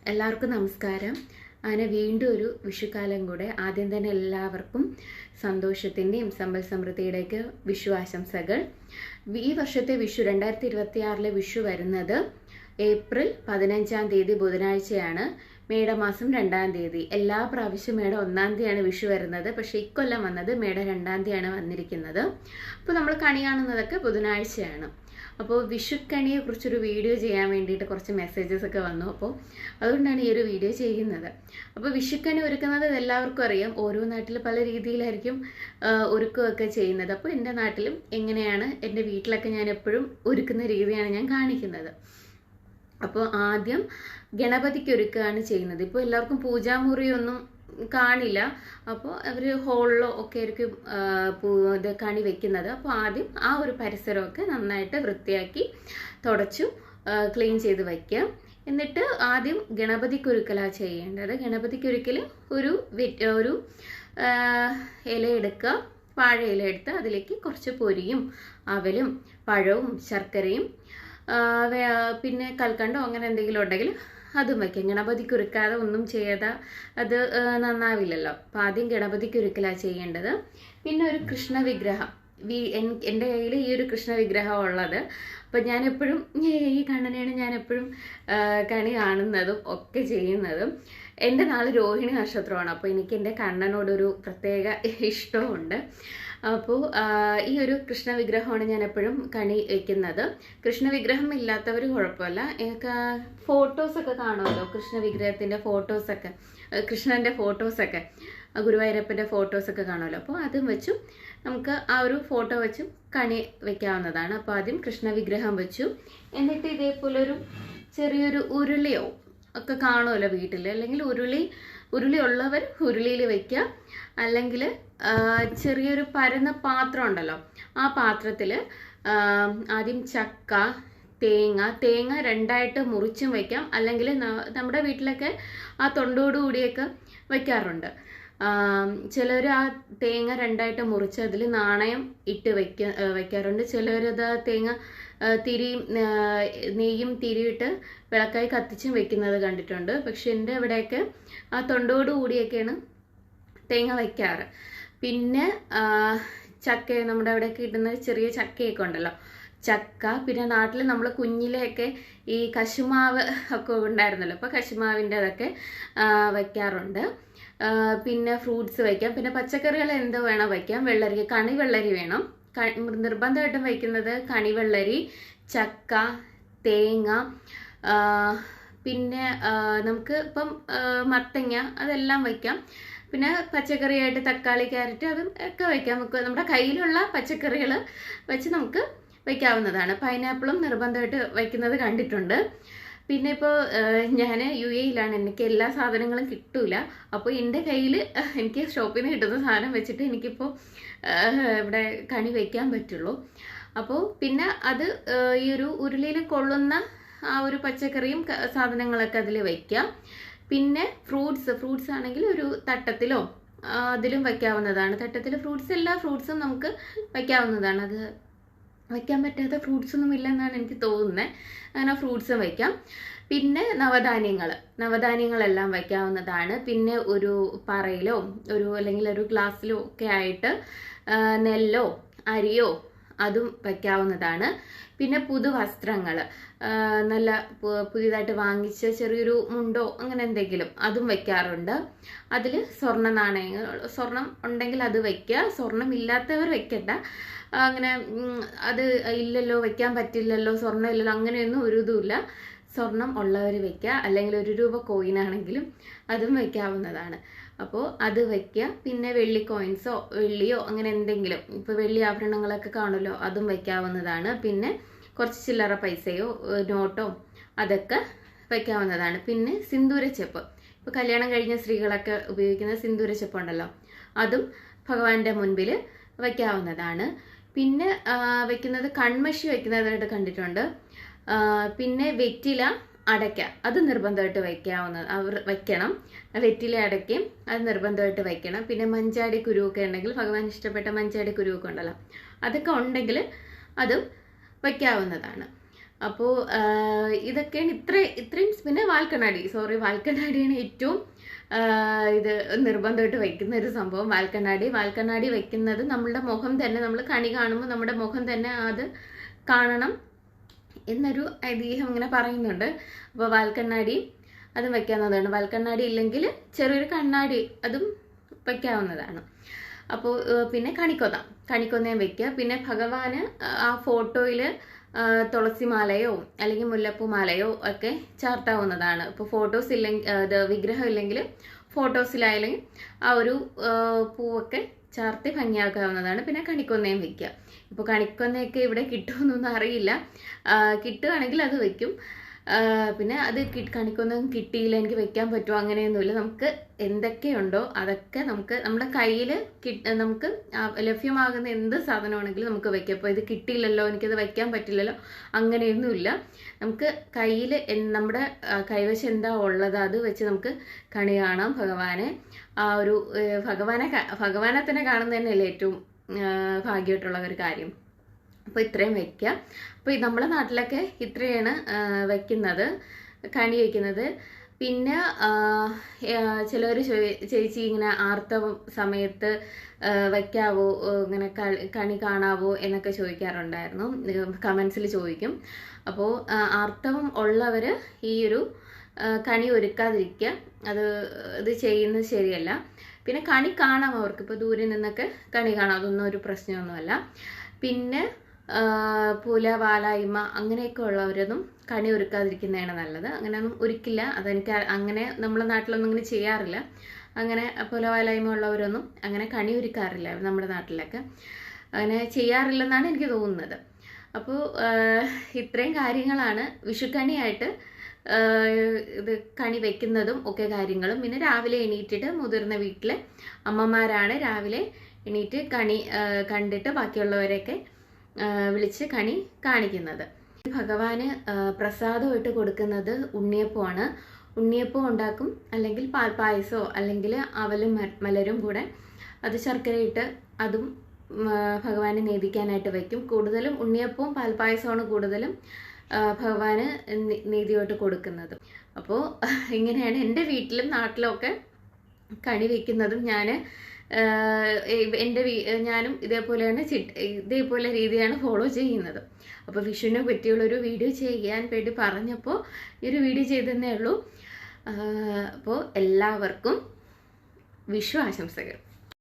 എല്ലാവർക്കും നമസ്കാരം. അങ്ങനെ വീണ്ടും ഒരു വിഷുക്കാലം കൂടെ. ആദ്യം തന്നെ എല്ലാവർക്കും സന്തോഷത്തിൻ്റെയും സമ്പൽ സമൃദ്ധിയുടെയൊക്കെ വിഷു ആശംസകൾ. ഈ വർഷത്തെ വിഷു 2026 വിഷു വരുന്നത് ഏപ്രിൽ 15 ബുധനാഴ്ചയാണ്. മേടമാസം 2 എല്ലാ പ്രാവശ്യം മേട 1 വിഷു വരുന്നത്. പക്ഷേ ഇക്കൊല്ലം വന്നത് മേട 2 വന്നിരിക്കുന്നത്. അപ്പോൾ നമ്മൾ കണി കാണുന്നതൊക്കെ ബുധനാഴ്ചയാണ്. അപ്പോൾ വിഷുക്കണിയെ കുറിച്ചൊരു വീഡിയോ ചെയ്യാൻ വേണ്ടിയിട്ട് കുറച്ച് മെസ്സേജസ് ഒക്കെ വന്നു. അപ്പോൾ അതുകൊണ്ടാണ് ഈ ഒരു വീഡിയോ ചെയ്യുന്നത്. അപ്പോൾ വിഷുക്കണി ഒരുക്കുന്നത് എല്ലാവർക്കും അറിയാം. ഓരോ നാട്ടിൽ പല രീതിയിലായിരിക്കും ഒരുക്കമൊക്കെ ചെയ്യുന്നത്. അപ്പോൾ എൻ്റെ നാട്ടിലും എങ്ങനെയാണ്, എൻ്റെ വീട്ടിലൊക്കെ ഞാൻ എപ്പോഴും ഒരുക്കുന്ന രീതിയാണ് ഞാൻ കാണിക്കുന്നത്. അപ്പോൾ ആദ്യം ഗണപതിക്ക് ഒരുക്കുകയാണ് ചെയ്യുന്നത്. ഇപ്പോൾ എല്ലാവർക്കും പൂജാമുറിയൊന്നും കാണില്ല. അപ്പോൾ അവർ ഹോളിലോ ഒക്കെ ആയിരിക്കും ഇത് കണി വെക്കുന്നത്. അപ്പോൾ ആദ്യം ആ ഒരു പരിസരമൊക്കെ നന്നായിട്ട് വൃത്തിയാക്കി തുടച്ചു ക്ലീൻ ചെയ്ത് വയ്ക്കുക. എന്നിട്ട് ആദ്യം ഗണപതിക്കൊരുക്കലാണ് ചെയ്യേണ്ടത്. ഗണപതിക്കൊരുക്കൽ ഒരു ഇല എടുക്കുക, വാഴ ഇല എടുത്ത് അതിലേക്ക് കുറച്ച് പൊരിയും അവലും പഴവും ശർക്കരയും പിന്നെ കൽക്കണ്ടോ അങ്ങനെ എന്തെങ്കിലും ഉണ്ടെങ്കിൽ അതും വയ്ക്കാം. ഗണപതിക്ക് ഒരുക്കാതെ ഒന്നും ചെയ്യാതെ അത് നന്നാവില്ലല്ലോ. അപ്പം ആദ്യം ഗണപതിക്ക് ഒരുക്കലാണ് ചെയ്യേണ്ടത്. പിന്നെ ഒരു കൃഷ്ണ വിഗ്രഹം, എൻ്റെ കയ്യിൽ ഈ ഒരു കൃഷ്ണ വിഗ്രഹം ഉള്ളത്. അപ്പം ഞാനെപ്പോഴും ഈ കണ്ണനെയാണ് ഞാനെപ്പോഴും കണി കാണുന്നതും ഒക്കെ ചെയ്യുന്നതും. എൻ്റെ നാളെ രോഹിണി നക്ഷത്രമാണ്. അപ്പോൾ എനിക്ക് എൻ്റെ കണ്ണനോടൊരു പ്രത്യേക ഇഷ്ടമുണ്ട്. അപ്പോൾ ഈ ഒരു കൃഷ്ണ വിഗ്രഹമാണ് ഞാൻ എപ്പോഴും കണി വയ്ക്കുന്നത്. കൃഷ്ണ വിഗ്രഹം ഇല്ലാത്തവർ കുഴപ്പമില്ല. ഫോട്ടോസൊക്കെ കാണുമല്ലോ, കൃഷ്ണ വിഗ്രഹത്തിൻ്റെ ഫോട്ടോസൊക്കെ, കൃഷ്ണൻ്റെ ഫോട്ടോസൊക്കെ, ഗുരുവായൂരപ്പൻ്റെ ഫോട്ടോസൊക്കെ കാണുമല്ലോ. അപ്പോൾ അതും വെച്ചു നമുക്ക് ആ ഒരു ഫോട്ടോ വെച്ചും കണി വയ്ക്കാവുന്നതാണ്. അപ്പോൾ ആദ്യം കൃഷ്ണ വിഗ്രഹം വെച്ചു. എന്നിട്ട് ഇതേപോലൊരു ചെറിയൊരു ഉരുളിയോ ഒക്കെ കാണുമല്ലോ വീട്ടിൽ. അല്ലെങ്കിൽ ഉരുളി ഉള്ളവർ ഉരുളിയിൽ വയ്ക്കുക. അല്ലെങ്കിൽ ചെറിയൊരു പരന്ന പാത്രം ഉണ്ടല്ലോ, ആ പാത്രത്തിൽ ആദ്യം ചക്ക, തേങ്ങ 2ആയിട്ട് മുറിച്ചും വയ്ക്കാം. അല്ലെങ്കിൽ നമ്മുടെ വീട്ടിലൊക്കെ ആ തൊണ്ടോടുകൂടിയൊക്കെ വയ്ക്കാറുണ്ട്. ചിലർ ആ തേങ്ങ 2ആയിട്ട് മുറിച്ച് അതിൽ നാണയം ഇട്ട് വയ്ക്കാറുണ്ട്. ചിലവരത് തേങ്ങ നെയ്യും തിരിയിട്ട് വിളക്കായി കത്തിച്ചും വെക്കുന്നത് കണ്ടിട്ടുണ്ട്. പക്ഷെ എൻ്റെ ഇവിടെയൊക്കെ ആ തൊണ്ടോടുകൂടിയൊക്കെയാണ് തേങ്ങ വയ്ക്കാറ്. പിന്നെ ചക്ക, നമ്മുടെ അവിടെ കിട്ടുന്ന ചെറിയ ചക്കയൊക്കെ ഉണ്ടല്ലോ, ചക്ക. പിന്നെ നാട്ടിൽ നമ്മൾ കുഞ്ഞിലെയൊക്കെ ഈ കശുമാവ് ഒക്കെ ഉണ്ടായിരുന്നല്ലോ, അപ്പോൾ കശുമാവിൻ്റെ അതൊക്കെ വയ്ക്കാറുണ്ട്. പിന്നെ ഫ്രൂട്ട്സ് വയ്ക്കാം. പിന്നെ പച്ചക്കറികൾ എന്തോ വേണം വയ്ക്കാം. വെള്ളരി, കണിവെള്ളരി വേണം. നിർബന്ധമായിട്ടും വയ്ക്കുന്നത് കണിവെള്ളരി, ചക്ക, തേങ്ങ. പിന്നെ നമുക്ക് ഇപ്പം മത്തങ്ങ അതെല്ലാം വയ്ക്കാം. പിന്നെ പച്ചക്കറിയായിട്ട് തക്കാളി, ക്യാരറ്റ് അതും ഒക്കെ വയ്ക്കാം. നമുക്ക് നമ്മുടെ കയ്യിലുള്ള പച്ചക്കറികൾ വെച്ച് നമുക്ക് വയ്ക്കാവുന്നതാണ്. പൈനാപ്പിളും നിർബന്ധമായിട്ട് വയ്ക്കുന്നത് കണ്ടിട്ടുണ്ട്. പിന്നെ ഇപ്പോൾ ഞാൻ UAE-യിലാണ്, എനിക്ക് എല്ലാ സാധനങ്ങളും കിട്ടൂല. അപ്പോൾ എൻ്റെ കയ്യിൽ എനിക്ക് ഷോപ്പിൽ നിന്ന് കിട്ടുന്ന സാധനം വെച്ചിട്ട് എനിക്കിപ്പോൾ ഇവിടെ കണി വയ്ക്കാൻ പറ്റുള്ളൂ. അപ്പോൾ പിന്നെ അത് ഈ ഒരു ഉരുളിയിൽ കൊള്ളുന്ന ആ ഒരു പച്ചക്കറിയും സാധനങ്ങളൊക്കെ അതിൽ വയ്ക്കാം. പിന്നെ ഫ്രൂട്ട്സ് ആണെങ്കിൽ ഒരു തട്ടത്തിലോ അതിലും വയ്ക്കാവുന്നതാണ്. തട്ടത്തിൽ എല്ലാ ഫ്രൂട്ട്സും നമുക്ക് വയ്ക്കാവുന്നതാണ്. അത് വയ്ക്കാൻ പറ്റാത്ത ഫ്രൂട്ട്സ് ഒന്നും ഇല്ലെന്നാണ് എനിക്ക് തോന്നുന്നത്. അങ്ങനെ ഫ്രൂട്ട്സും വയ്ക്കാം. പിന്നെ നവധാന്യങ്ങളെല്ലാം വയ്ക്കാവുന്നതാണ്. പിന്നെ ഒരു പറയിലോ അല്ലെങ്കിൽ ഒരു ഗ്ലാസ്സിലോ ഒക്കെ ആയിട്ട് നെല്ലോ അരിയോ അതും വയ്ക്കാവുന്നതാണ്. പിന്നെ പുതുവസ്ത്രങ്ങൾ, നല്ല പുതിയതായിട്ട് വാങ്ങിച്ച ചെറിയൊരു മുണ്ടോ അങ്ങനെ എന്തെങ്കിലും അതും വയ്ക്കാറുണ്ട്. അതിൽ സ്വർണ്ണ നാണയങ്ങൾ, സ്വർണം ഉണ്ടെങ്കിൽ അത് വയ്ക്കുക. സ്വർണം ഇല്ലാത്തവർ വയ്ക്കണ്ട. അങ്ങനെ അത് ഇല്ലല്ലോ, വയ്ക്കാൻ പറ്റില്ലല്ലോ, സ്വർണ്ണം ഇല്ലല്ലോ, അങ്ങനെയൊന്നും ഒരു ഇതുമില്ല. സ്വർണം ഉള്ളവർ വയ്ക്കുക. അല്ലെങ്കിൽ 1 രൂപ കോയിനാണെങ്കിലും അതും വയ്ക്കാവുന്നതാണ്. അപ്പോൾ അത് വയ്ക്കുക. പിന്നെ വെള്ളി കോയിൻസോ വെള്ളിയോ അങ്ങനെ എന്തെങ്കിലും, ഇപ്പോൾ വെള്ളി ആഭരണങ്ങളൊക്കെ കാണുമല്ലോ, അതും വയ്ക്കാവുന്നതാണ്. പിന്നെ കുറച്ച് ചില്ലറ പൈസയോ നോട്ടോ അതൊക്കെ വയ്ക്കാവുന്നതാണ്. പിന്നെ സിന്ദൂരച്ചെപ്പ്, ഇപ്പോൾ കല്യാണം കഴിഞ്ഞ സ്ത്രീകളൊക്കെ ഉപയോഗിക്കുന്ന സിന്ദൂരച്ചെപ്പ് ഉണ്ടല്ലോ, അതും ഭഗവാന്റെ മുൻപിൽ വയ്ക്കാവുന്നതാണ്. പിന്നെ വയ്ക്കുന്നത് കൺമഷി വയ്ക്കുന്നതായിട്ട് കണ്ടിട്ടുണ്ട്. പിന്നെ വെറ്റില, അടയ്ക്ക അത് നിർബന്ധമായിട്ട് വയ്ക്കണം. വെറ്റില അടയ്ക്കയും അത് നിർബന്ധമായിട്ട് വയ്ക്കണം. പിന്നെ മഞ്ചാടി കുരുവൊക്കെ ഉണ്ടെങ്കിൽ, ഭഗവാൻ ഇഷ്ടപ്പെട്ട മഞ്ചാടി കുരുവൊക്കെ ഉണ്ടല്ലോ, അതൊക്കെ ഉണ്ടെങ്കിൽ അതും വയ്ക്കാവുന്നതാണ്. അപ്പോൾ ഇതൊക്കെയാണ് ഇത്രയും. പിന്നെ വാൽക്കണ്ണാടിയാണ് ഏറ്റവും ഇത് നിർബന്ധമായിട്ട് വയ്ക്കുന്ന ഒരു സംഭവം. വാൽക്കണ്ണാടി വയ്ക്കുന്നത് നമ്മളുടെ മുഖം തന്നെ, നമ്മൾ കണി കാണുമ്പോൾ നമ്മുടെ മുഖം തന്നെ അത് കാണണം എന്നൊരു ഐതിഹ്യം ഇങ്ങനെ പറയുന്നുണ്ട്. അപ്പോൾ വാൽക്കണ്ണാടി അതും വയ്ക്കാവുന്നതാണ്. വാൽക്കണ്ണാടി ഇല്ലെങ്കിൽ ചെറിയൊരു കണ്ണാടി അതും വയ്ക്കാവുന്നതാണ്. അപ്പോൾ പിന്നെ കണിക്കൊന്നയും വയ്ക്കുക. പിന്നെ ഭഗവാന് ആ ഫോട്ടോയിൽ തുളസിമാലയോ അല്ലെങ്കിൽ മുല്ലപ്പൂമാലയോ ഒക്കെ ചാർത്താവുന്നതാണ്. ഇപ്പോൾ ഫോട്ടോസ് ഇല്ലെങ്കിൽ വിഗ്രഹം ഇല്ലെങ്കിൽ ഫോട്ടോസിലായാലും ആ ഒരു പൂവൊക്കെ ചാർത്തി ഭംഗിയാക്കാവുന്നതാണ്. പിന്നെ കണിക്കൊന്നയും വയ്ക്കുക. ഇപ്പോൾ കണിക്കൊന്നയൊക്കെ ഇവിടെ കിട്ടുമെന്നൊന്നും അറിയില്ല. കിട്ടുകയാണെങ്കിൽ അത് വയ്ക്കും. പിന്നെ അത് കണിക്കൊന്നും കിട്ടിയില്ല, എനിക്ക് വെക്കാൻ പറ്റുമോ അങ്ങനെയൊന്നുമില്ല. നമുക്ക് എന്തൊക്കെയുണ്ടോ അതൊക്കെ നമുക്ക് നമ്മുടെ കയ്യിൽ നമുക്ക് ലഭ്യമാകുന്ന എന്ത് സാധനമാണെങ്കിലും നമുക്ക് വയ്ക്കാം. അപ്പോൾ ഇത് കിട്ടിയില്ലല്ലോ, എനിക്കത് വയ്ക്കാൻ പറ്റില്ലല്ലോ, അങ്ങനെയൊന്നുമില്ല. നമുക്ക് കയ്യിൽ നമ്മുടെ കൈവശം എന്താ ഉള്ളത് അത് വെച്ച് നമുക്ക് കണി കാണാം ഭഗവാനെ. ആ ഒരു ഭഗവാനെ തന്നെ കാണുന്നത് തന്നെയല്ലേ ഏറ്റവും ഭാഗ്യമായിട്ടുള്ള ഒരു കാര്യം. അപ്പോൾ ഇത്രയും വയ്ക്കുക. അപ്പോൾ നമ്മുടെ നാട്ടിലൊക്കെ ഇത്രയാണ് കണി വയ്ക്കുന്നത്. പിന്നെ ചിലർ ചേച്ചി ഇങ്ങനെ ആർത്തവം സമയത്ത് വയ്ക്കാവോ, ഇങ്ങനെ കണി കാണാവോ എന്നൊക്കെ ചോദിക്കാറുണ്ടായിരുന്നു, കമൻസിൽ ചോദിക്കും. അപ്പോൾ ആർത്തവം ഉള്ളവർ ഈ ഒരു കണി ഒരുക്കാതിരിക്കുക, ഇത് ചെയ്യുന്നത് ശരിയല്ല. പിന്നെ കണി കാണാം അവർക്ക്, ഇപ്പോൾ ദൂരെ നിന്നൊക്കെ കണി കാണാം, അതൊന്നും ഒരു പ്രശ്നമൊന്നുമല്ല. പിന്നെ വാലായ്മ അങ്ങനെയൊക്കെ ഉള്ളവരൊന്നും കണി ഒരുക്കാതിരിക്കുന്നതാണ് നല്ലത്. അങ്ങനെയൊന്നും ഒരുക്കില്ല, അതെനിക്ക് അങ്ങനെ നമ്മളെ നാട്ടിലൊന്നും ഇങ്ങനെ ചെയ്യാറില്ല. അങ്ങനെ വാലായ്മ ഉള്ളവരൊന്നും അങ്ങനെ കണി ഒരുക്കാറില്ല നമ്മുടെ നാട്ടിലൊക്കെ, അങ്ങനെ ചെയ്യാറില്ലെന്നാണ് എനിക്ക് തോന്നുന്നത്. അപ്പോൾ ഇത്രയും കാര്യങ്ങളാണ് വിഷുക്കണിയായിട്ട് ഇത് കണി വെക്കുന്നതും ഒക്കെ കാര്യങ്ങളും. പിന്നെ രാവിലെ എണീറ്റിട്ട് മുതിർന്ന വീട്ടിലെ അമ്മമാരാണ് രാവിലെ എണീറ്റ് കണി കണ്ടിട്ട് ബാക്കിയുള്ളവരെയൊക്കെ വിളിച്ച് കണി കാണിക്കുന്നത്. ഭഗവാന് പ്രസാദമായിട്ട് കൊടുക്കുന്നത് ഉണ്ണിയപ്പമാണ്. ഉണ്ണിയപ്പം ഉണ്ടാക്കും, അല്ലെങ്കിൽ പാൽപ്പായസമോ അല്ലെങ്കിൽ അവലും മലരും കൂടെ അത് ശർക്കരയിട്ട് അതും ഭഗവാനെ നേദിക്കാനായിട്ട് വയ്ക്കും. കൂടുതലും ഉണ്ണിയപ്പവും പാൽപ്പായസമാണ് കൂടുതലും ഭഗവാന് നീതിയായിട്ട് കൊടുക്കുന്നത്. അപ്പോൾ ഇങ്ങനെയാണ് എൻ്റെ വീട്ടിലും നാട്ടിലും ഒക്കെ കണി വയ്ക്കുന്നതും ഞാനും ഇതേപോലെ രീതിയാണ് ഫോളോ ചെയ്യുന്നത്. അപ്പോൾ വിഷുവിനെ പറ്റിയുള്ളൊരു വീഡിയോ ചെയ്യാൻ വേണ്ടി പറഞ്ഞപ്പോൾ ഈ ഒരു വീഡിയോ ചെയ്തതന്നേ ഉള്ളൂ. അപ്പോൾ എല്ലാവർക്കും വിഷു ആശംസകൾ.